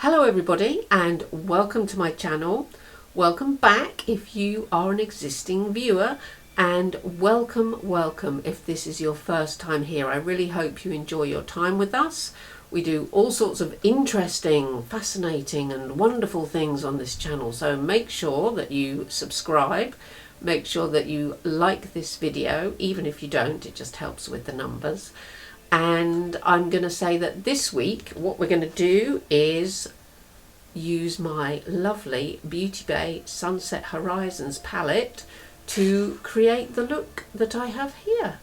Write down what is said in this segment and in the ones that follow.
Hello everybody and welcome to my channel. Welcome back if you are an existing viewer, and welcome if this is your first time here. I really hope you enjoy your time with us. We do all sorts of interesting, fascinating and wonderful things on this channel, so make sure that you subscribe, make sure that you like this video. Even if you don't, it just helps with the numbers. And I'm going to say that this week what we're going to do is use my lovely Beauty Bay Sunset Horizons palette to create the look that I have here.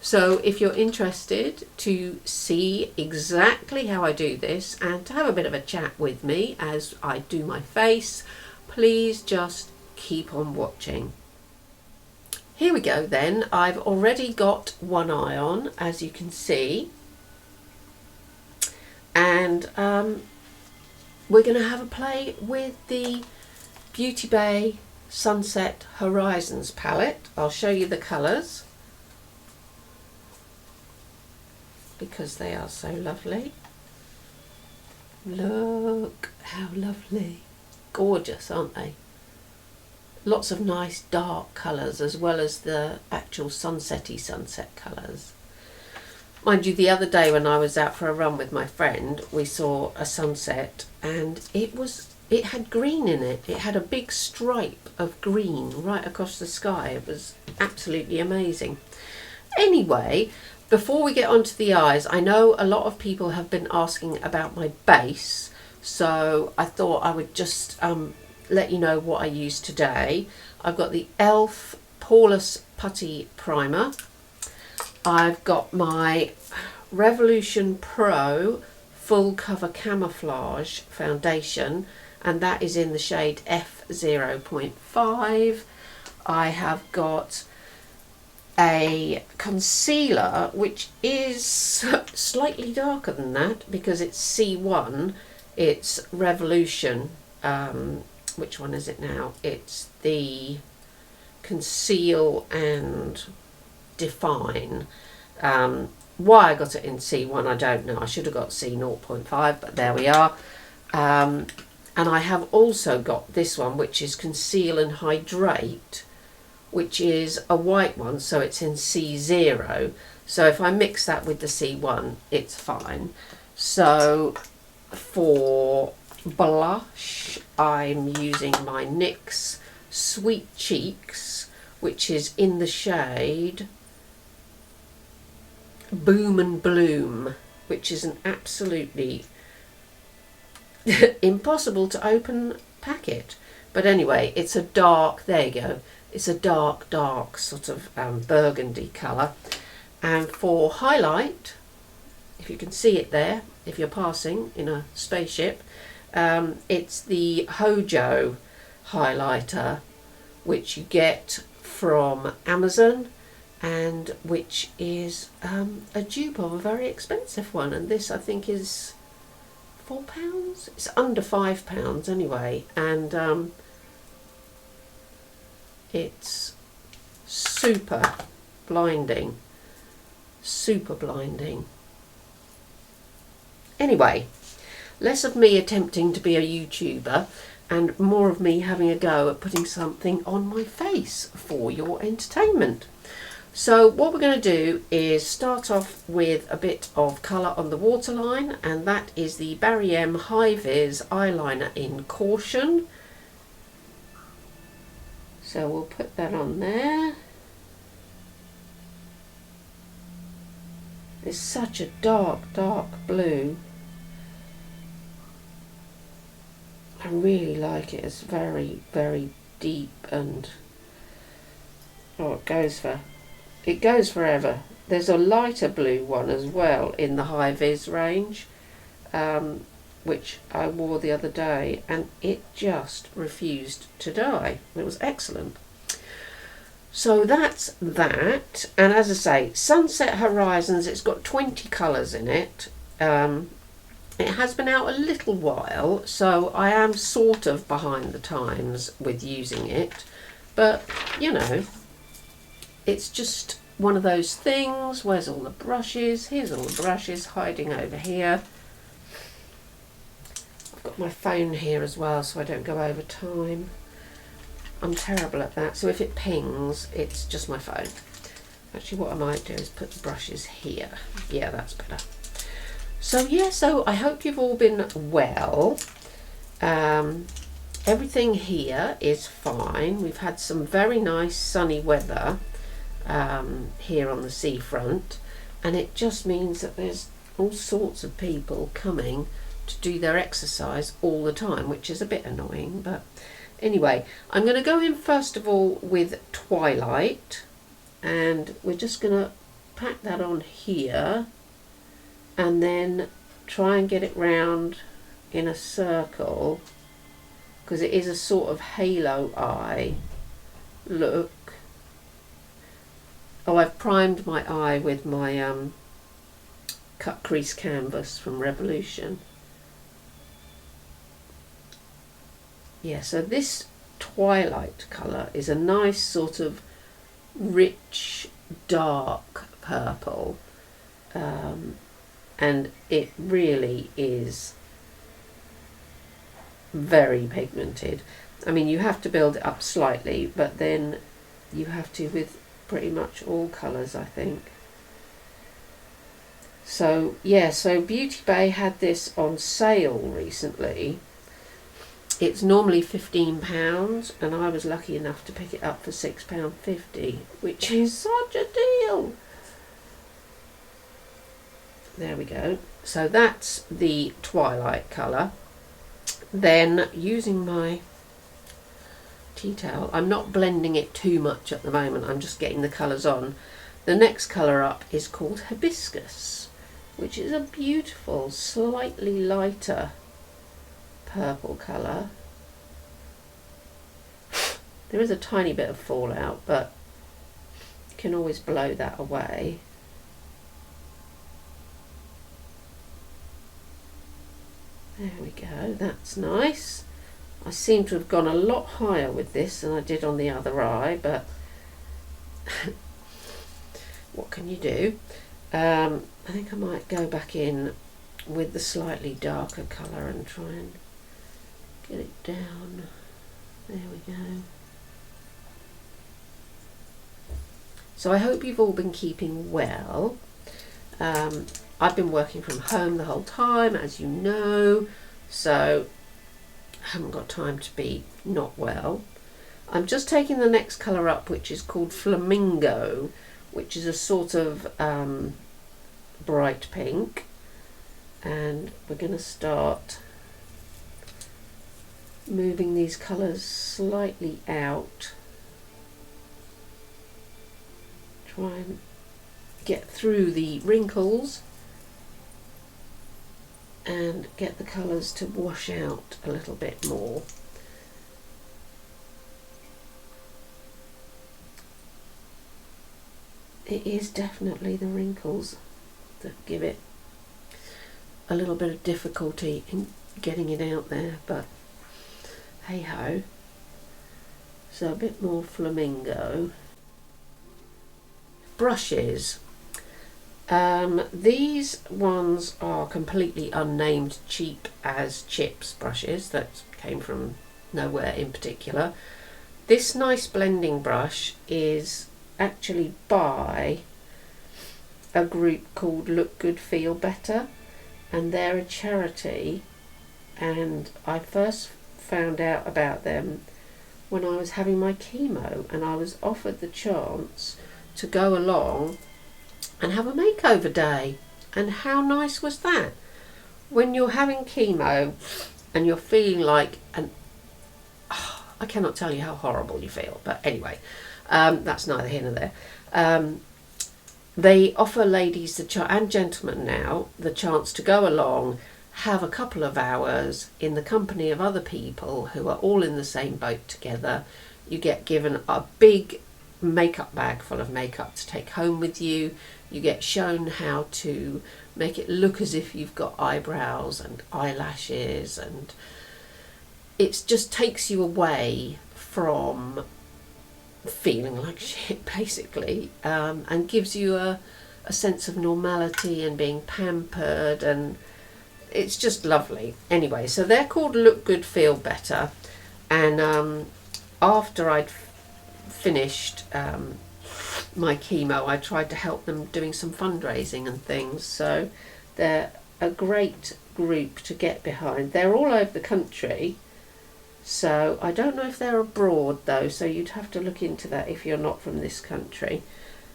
So if you're interested to see exactly how I do this and to have a bit of a chat with me as I do my face, please just keep on watching. Here we go then. I've already got one eye on, as you can see, and we're going to have a play with the Beauty Bay Sunset Horizons palette. I'll show you the colours because they are so lovely. Look how lovely. Gorgeous, aren't they? Lots of nice dark colours as well as the actual sunset colours. Mind you, the other day when I was out for a run with my friend, we saw a sunset and it had green in it. It had a big stripe of green right across the sky. It was absolutely amazing. Anyway, before we get onto the eyes, I know a lot of people have been asking about my base, so I thought I would just let you know what I used today. I've got the e.l.f. Poreless Putty Primer. I've got my Revolution Pro Full Cover Camouflage Foundation, and that is in the shade F0.5. I have got a concealer which is slightly darker than that because it's C1. It's Revolution. Which one is it now? It's the Conceal and Define. Why I got it in C1 I don't know. I should have got C0.5, but there we are. And I have also got this one, which is Conceal and Hydrate, which is a white one, so it's in C0. So if I mix that with the C1, it's fine. So for blush, I'm using my NYX Sweet Cheeks, which is in the shade Boom and Bloom, which is an absolutely impossible to open packet. But anyway, it's a dark, there you go, it's a dark sort of burgundy colour. And for highlight, if you can see it there, if you're passing in a spaceship, it's the Hojo highlighter, which you get from Amazon, and which is a dupe of a very expensive one, and this I think is £4. It's under £5 anyway, and it's super blinding. Anyway, less of me attempting to be a YouTuber and more of me having a go at putting something on my face for your entertainment. So what we're going to do is start off with a bit of colour on the waterline, and that is the Barry M High Vis eyeliner in Caution. So we'll put that on there. It's such a dark blue. I really like it. It's very deep, and it goes forever. There's a lighter blue one as well in the High Vis range, which I wore the other day, and it just refused to die. It was excellent. So that's that, and as I say, Sunset Horizons, it's got 20 colours in it. It has been out a little while, so I am sort of behind the times with using it, but you know, it's just one of those things. Where's all the brushes? Here's all the brushes hiding over here. got my phone here as well so I don't go over time. I'm terrible at that, so if it pings, it's just my phone. Actually, what I might do is put the brushes here. Yeah, that's better. So yeah, so I hope you've all been well. Everything here is fine. We've had some very nice sunny weather here on the seafront, and it just means that there's all sorts of people coming to do their exercise all the time, which is a bit annoying. But anyway, I'm going to go in first of all with Twilight, and we're just going to pack that on here and then try and get it round in a circle, because it is a sort of halo eye look. Oh, I've primed my eye with my cut crease canvas from Revolution. Yeah, so this Twilight colour is a nice sort of rich dark purple, and it really is very pigmented. I mean, you have to build it up slightly, but then you have to with pretty much all colours, I think. So yeah, so Beauty Bay had this on sale recently. It's normally £15 and I was lucky enough to pick it up for £6.50, which is such a deal. There we go. So that's the Twilight colour. Then using my tea towel, I'm not blending it too much at the moment, I'm just getting the colours on. The next colour up is called Hibiscus, which is a beautiful, slightly lighter purple colour. There is a tiny bit of fallout, but you can always blow that away. There we go, that's nice. I seem to have gone a lot higher with this than I did on the other eye, but what can you do? I think I might go back in with the slightly darker colour and try and get it down. There we go. So I hope you've all been keeping well. I've been working from home the whole time, as you know, so I haven't got time to be not well. I'm just taking the next colour up, which is called Flamingo, which is a sort of bright pink, and we're going to start moving these colours slightly out. Try and get through the wrinkles and get the colours to wash out a little bit more. It is definitely the wrinkles that give it a little bit of difficulty in getting it out there, but hey ho. So a bit more Flamingo. Brushes. These ones are completely unnamed, cheap as chips brushes that came from nowhere in particular. This nice blending brush is actually by a group called Look Good Feel Better, and they're a charity, and I first found out about them when I was having my chemo, and I was offered the chance to go along and have a makeover day. And how nice was that? When you're having chemo and you're feeling like I cannot tell you how horrible you feel, but anyway, that's neither here nor there. They offer ladies and gentlemen now the chance to go along, have a couple of hours in the company of other people who are all in the same boat together. You get given a big makeup bag full of makeup to take home with you. You get shown how to make it look as if you've got eyebrows and eyelashes, and it just takes you away from feeling like shit basically, and gives you a sense of normality and being pampered, and it's just lovely. Anyway, so they're called Look Good Feel Better, and after I'd finished my chemo, I tried to help them doing some fundraising and things. So they're a great group to get behind. They're all over the country, so I don't know if they're abroad though, so you'd have to look into that if you're not from this country,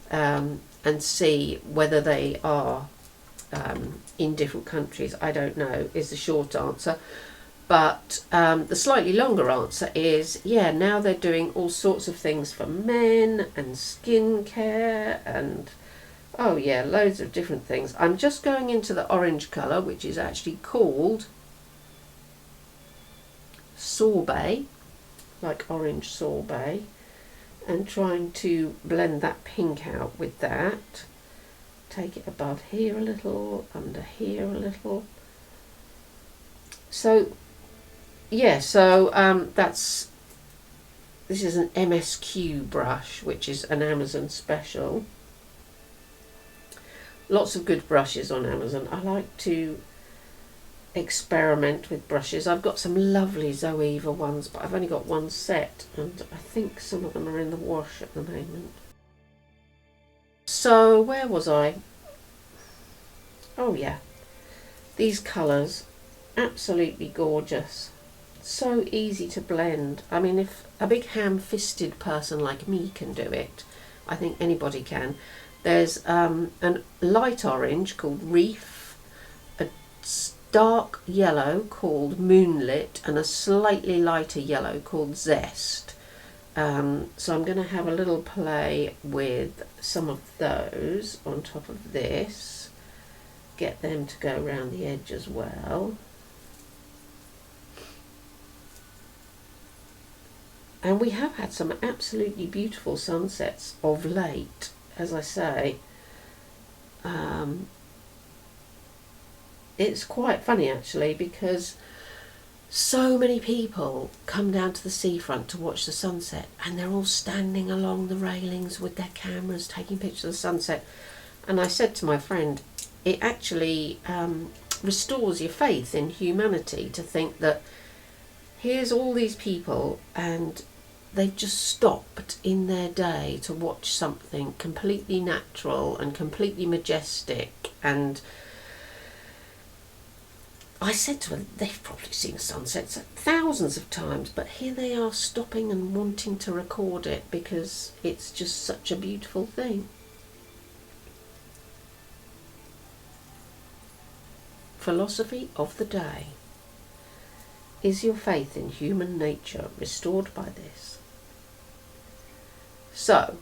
and see whether they are in different countries. I don't know is the short answer. But the slightly longer answer is, yeah, now they're doing all sorts of things for men and skincare and, oh yeah, loads of different things. I'm just going into the orange colour, which is actually called sorbet, like orange sorbet, and trying to blend that pink out with that. Take it above here a little, under here a little. So yeah, so this is an MSQ brush, which is an Amazon special. Lots of good brushes on Amazon. I like to experiment with brushes. I've got some lovely Zoeva ones, but I've only got one set, and I think some of them are in the wash at the moment. So where was I? Oh yeah, these colours, absolutely gorgeous. So easy to blend. I mean, if a big ham-fisted person like me can do it, I think anybody can. There's a light orange called Reef, a dark yellow called Moonlit, and a slightly lighter yellow called Zest. So I'm going to have a little play with some of those on top of this, get them to go around the edge as well. And we have had some absolutely beautiful sunsets of late, as I say. It's quite funny actually, because so many people come down to the seafront to watch the sunset, and they're all standing along the railings with their cameras taking pictures of the sunset. And I said to my friend, it actually restores your faith in humanity to think that here's all these people and they've just stopped in their day to watch something completely natural and completely majestic. And I said to her, they've probably seen sunsets thousands of times, but here they are stopping and wanting to record it because it's just such a beautiful thing. Philosophy of the day. Is your faith in human nature restored by this? So,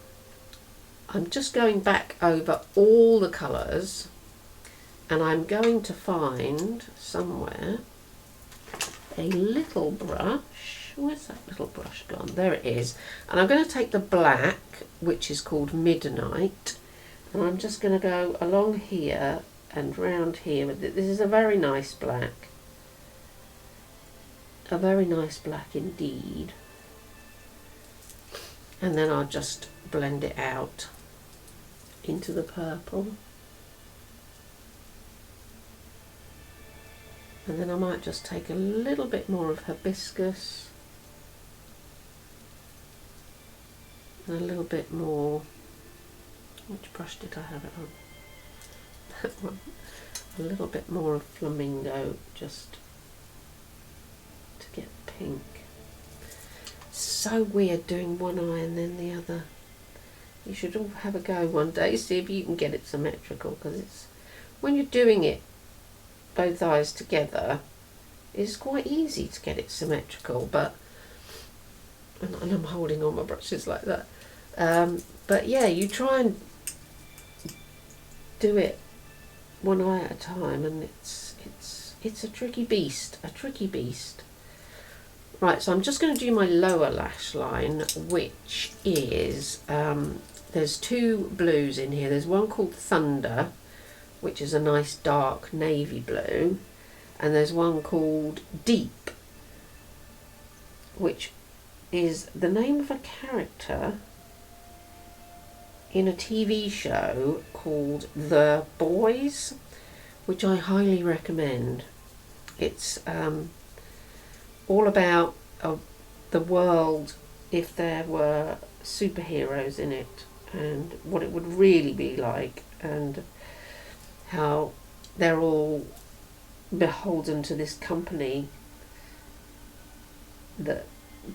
I'm just going back over all the colours, and I'm going to find somewhere a little brush. Where's that little brush gone? There it is. And I'm going to take the black, which is called Midnight, and I'm just going to go along here and round here with it. This is a very nice black. A very nice black indeed. And then I'll just blend it out into the purple. And then I might just take a little bit more of hibiscus and a little bit more, which brush did I have it on? That one. A little bit more of flamingo, just to get pink. So weird doing one eye and then the other. You should all have a go one day, see if you can get it symmetrical, because it's, when you're doing it both eyes together, it's quite easy to get it symmetrical, but and I'm holding all my brushes like that, but yeah, you try and do it one eye at a time, and it's a tricky beast, Right, so I'm just going to do my lower lash line, which is, there's two blues in here. There's one called Thunder, which is a nice dark navy blue, and there's one called Deep, which is the name of a character in a TV show called The Boys, which I highly recommend. It's all about the world if there were superheroes in it, and what it would really be like, and how they're all beholden to this company that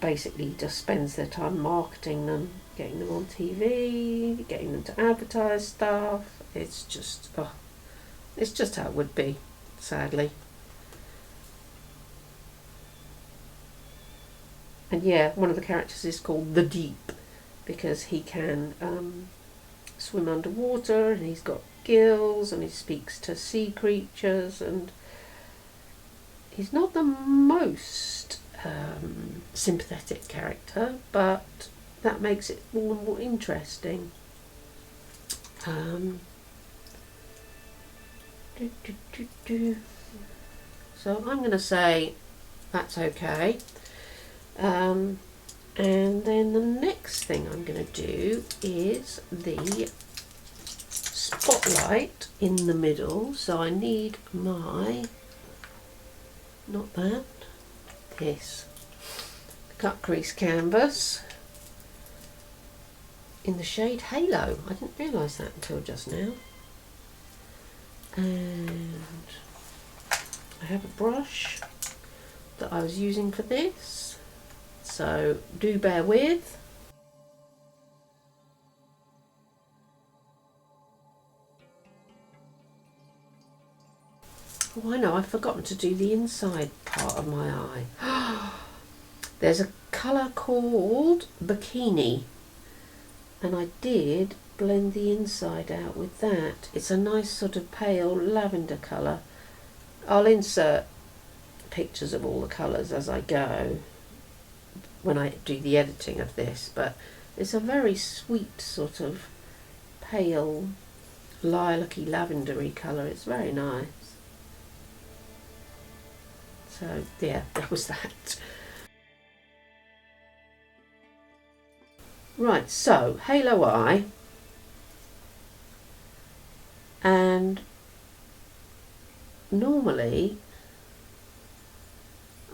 basically just spends their time marketing them, getting them on TV, getting them to advertise stuff. It's just how it would be, sadly. And yeah, one of the characters is called the Deep because he can swim underwater, and he's got gills, and he speaks to sea creatures, and he's not the most sympathetic character, but that makes it all the more interesting. So I'm going to say that's okay. And then the next thing I'm going to do is the spotlight in the middle. So I need my, not that, this cut crease canvas in the shade Halo. I didn't realise that until just now. And I have a brush that I was using for this, so do bear with. Oh, I know, I've forgotten to do the inside part of my eye. There's a colour called Bikini, and I did blend the inside out with that. It's a nice sort of pale lavender colour. I'll insert pictures of all the colours as I go when I do the editing of this, but it's a very sweet sort of pale lilac-y lavendery colour. It's very nice. So yeah, that was that. Right, so Halo Eye, and normally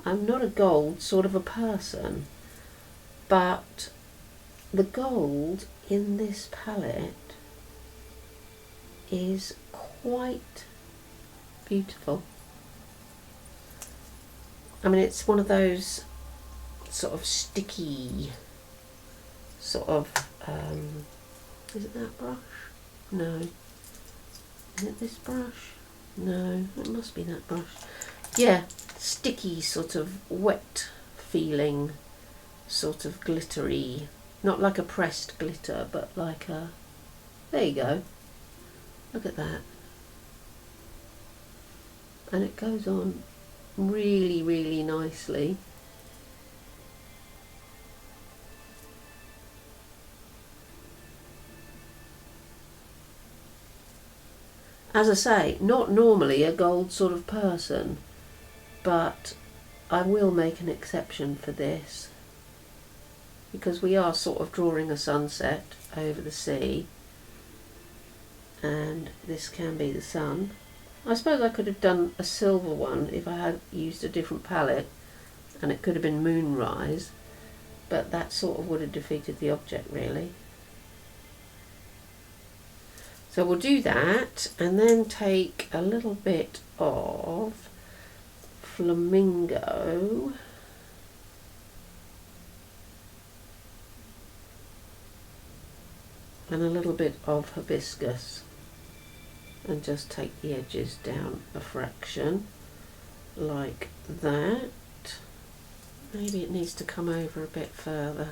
I'm not a gold sort of a person, but the gold in this palette is quite beautiful. I mean, it's one of those sort of sticky sort of, is it that brush? No. Is it this brush? No, it must be that brush. Yeah, sticky sort of wet feeling, sort of glittery, not like a pressed glitter, but like a, there you go, look at that. And it goes on really, really nicely. As I say, not normally a gold sort of person, but I will make an exception for this because we are sort of drawing a sunset over the sea, and this can be the sun. I suppose I could have done a silver one if I had used a different palette, and it could have been Moonrise, but that sort of would have defeated the object really. So we'll do that, and then take a little bit of Flamingo, and a little bit of Hibiscus, and just take the edges down a fraction like that. Maybe it needs to come over a bit further.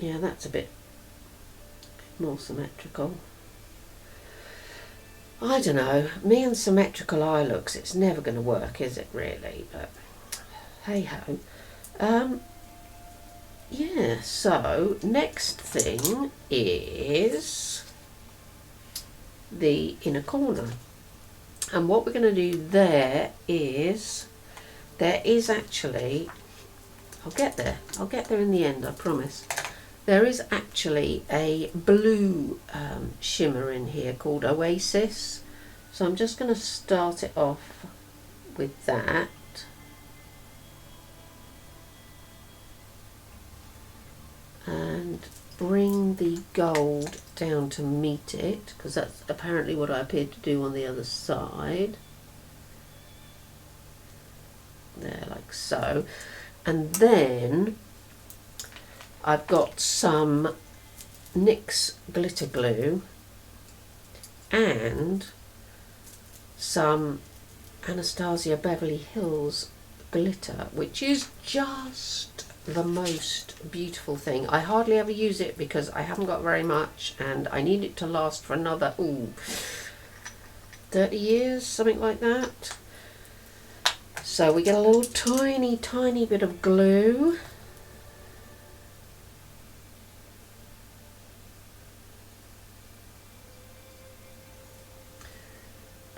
Yeah, that's a bit more symmetrical. I don't know, me and symmetrical eye looks, it's never going to work, is it really? But hey ho. Yeah, so next thing is the inner corner. And what we're going to do there is actually, I'll get there in the end, I promise. There is actually a blue shimmer in here called Oasis, so I'm just going to start it off with that. And bring the gold down to meet it, because that's apparently what I appeared to do on the other side. There, like so. And then I've got some NYX glitter glue and some Anastasia Beverly Hills glitter, which is just the most beautiful thing. I hardly ever use it because I haven't got very much and I need it to last for another 30 years, something like that. So we get a little tiny bit of glue.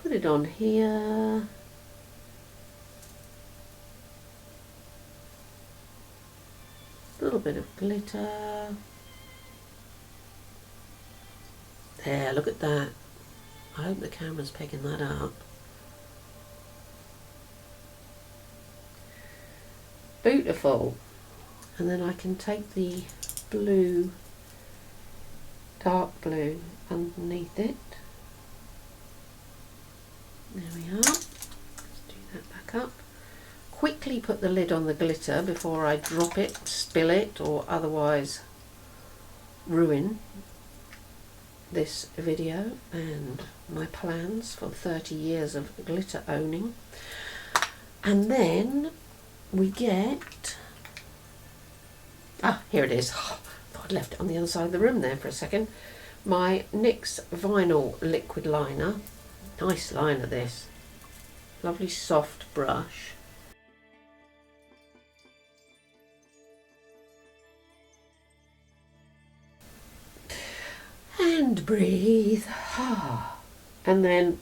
Put it on here. A little bit of glitter. There, look at that. I hope the camera's picking that up. Beautiful. And then I can take the blue, dark blue underneath it. There we are. Let's do that back up. Quickly put the lid on the glitter before I drop it, spill it, or otherwise ruin this video and my plans for 30 years of glitter owning. And then we get, here it is. Oh, I thought I'd left it on the other side of the room there for a second. My NYX Vinyl Liquid Liner. Nice liner this. Lovely soft brush. And breathe. And then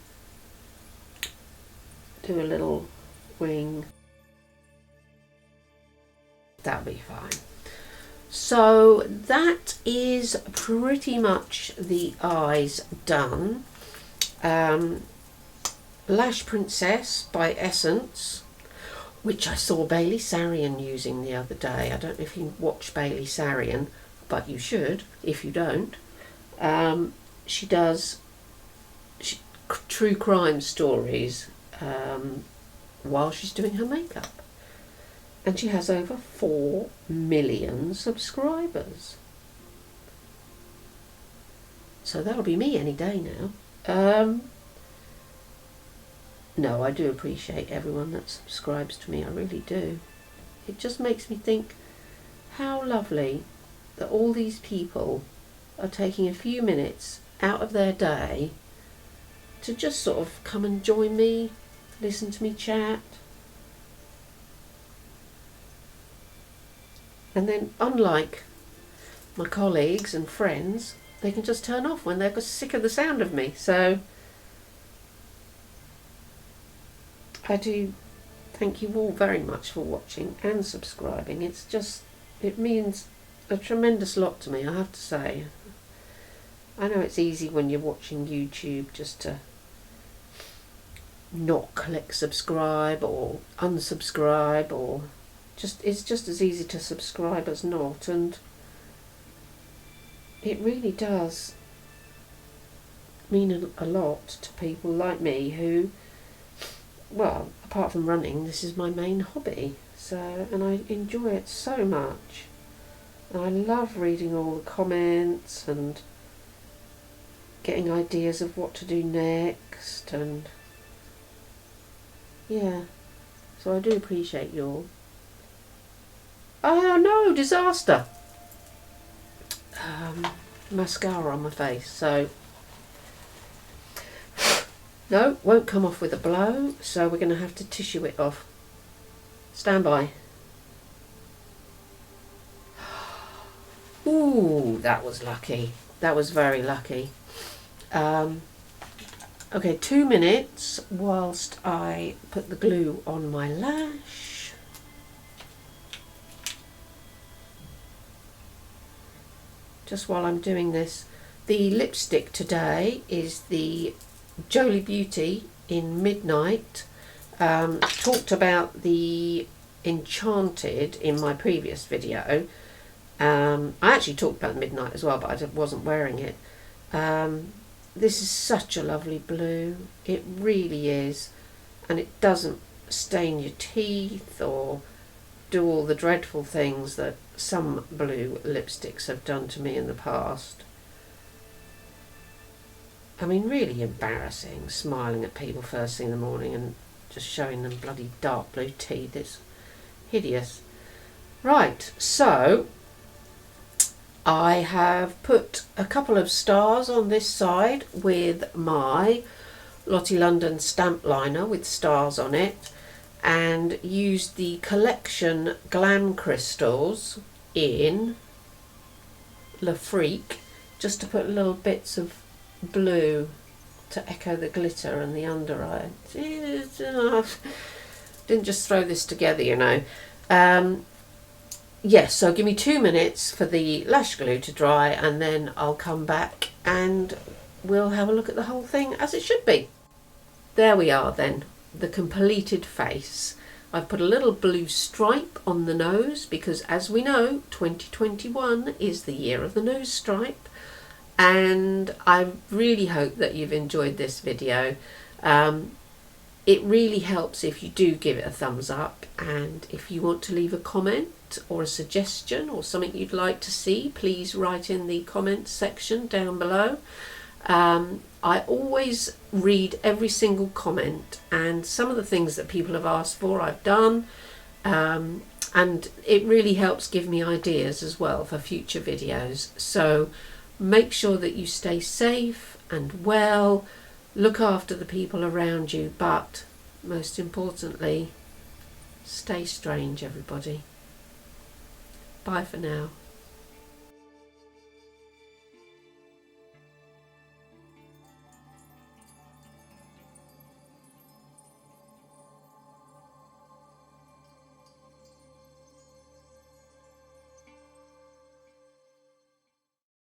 do a little wing. That'll be fine. So that is pretty much the eyes done. Lash Princess by Essence, which I saw Bailey Sarian using the other day. I don't know if you watch Bailey Sarian, but you should if you don't. She does true crime stories while she's doing her makeup. And she has over 4 million subscribers. So that'll be me any day now. No, I do appreciate everyone that subscribes to me, I really do. It just makes me think how lovely that all these people are taking a few minutes out of their day to just sort of come and join me, listen to me chat. And then, unlike my colleagues and friends, they can just turn off when they're sick of the sound of me. So I do thank you all very much for watching and subscribing. It means a tremendous lot to me, I have to say. I know it's easy when you're watching YouTube just to not click subscribe or unsubscribe, or it's just as easy to subscribe as not, and it really does mean a lot to people like me who, well, apart from running, this is my main hobby. So, and I enjoy it so much. And I love reading all the comments and getting ideas of what to do next, and yeah, so I do appreciate you all. Oh no, disaster! Mascara on my face, so no, won't come off with a blow, so we're going to have to tissue it off. Stand by. Ooh, that was lucky. That was very lucky. Okay, 2 minutes whilst I put the glue on my lash. just while I'm doing this. The lipstick today is the Jolie Beauty in Midnight. Talked about the Enchanted in my previous video. I actually talked about Midnight as well, but I wasn't wearing it. This is such a lovely blue. It really is. And it doesn't stain your teeth or do all the dreadful things that some blue lipsticks have done to me in the past. I mean, really embarrassing, smiling at people first thing in the morning and just showing them bloody dark blue teeth. It's hideous. Right, so I have put a couple of stars on this side with my Lottie London stamp liner with stars on it, and used the collection Glam Crystals in Le Freak just to put little bits of blue to echo the glitter and the under eye. Didn't just throw this together, you know. Yes, so give me 2 minutes for the lash glue to dry, and then I'll come back and we'll have a look at the whole thing as it should be. There we are then, the completed face. I've put a little blue stripe on the nose because, as we know, 2021 is the year of the nose stripe. And I really hope that you've enjoyed this video. It really helps if you do give it a thumbs up, and if you want to leave a comment or a suggestion or something you'd like to see, please write in the comments section down below. I always read every single comment, and some of the things that people have asked for I've done, and it really helps give me ideas as well for future videos. So make sure that you stay safe and well, look after the people around you, but most importantly, stay strange, everybody. Bye for now.